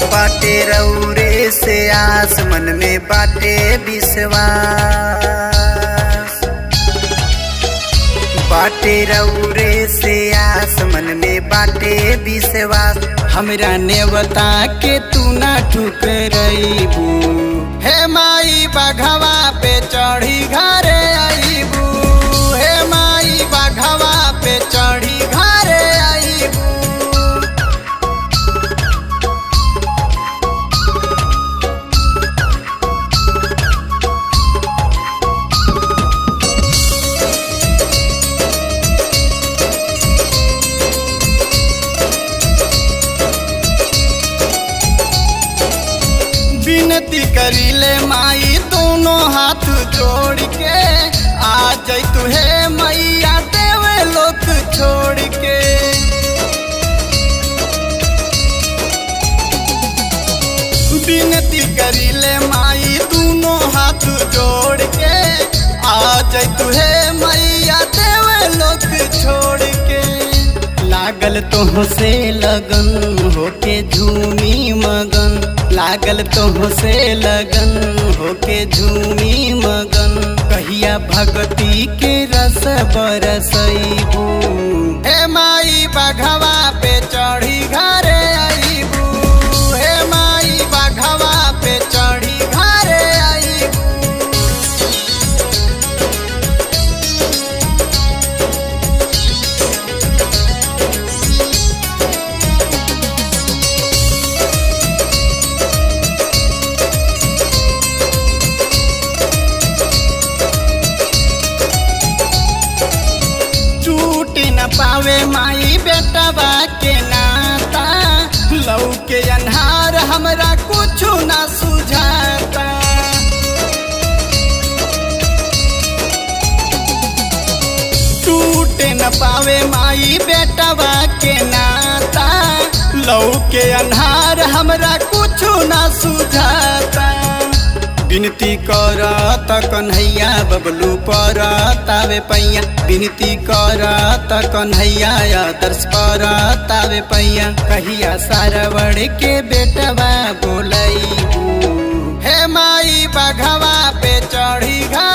बाटे रौरे से आस मन में बाटे विश्वास। बाटे रौरे से आस मन में बाटे विश्वास। हमरा नेवता के तू ना ठुकरइबू। हे माई बाघवा पे चढ़ी घरे आइबू। हे माई बाघवा पे चढ़ी घरे आइबू। विनती करीले माई दोनों हाथ जोड़ के आ जाई तू हे मैया देवे लोक छोड़ के। विनती करीले माई दोनों हाथ जोड़ के आ जाई तू हे मैया देवे लोक छोड़ के। लागल तोहसे लगन होके झूमी मगन। लागल तोहसे लगन होके झूमी मगन। कहिया भगती के रस बरसइबू। हे माई बाघवा पे चढ़ी घरे आइबू। हे माई बाघवा पे चढ़ी घरे आइबू। न पावे माई बेटवा के नाता। लौके अन्हार हमरा कुछु ना सुझाता। टूटे न पावे माई बेटवा के नाता। लौके अन्हार हमरा कुछु ना सुझाता। विनती करत कन्हैया बबलू परतावे पैया। विनती करत कन्हैया आदर्श परतावे पैया। कहिया सारवड़ के बेटवा बोलइबू। हे माई बाघवा पे चढ़ी घरे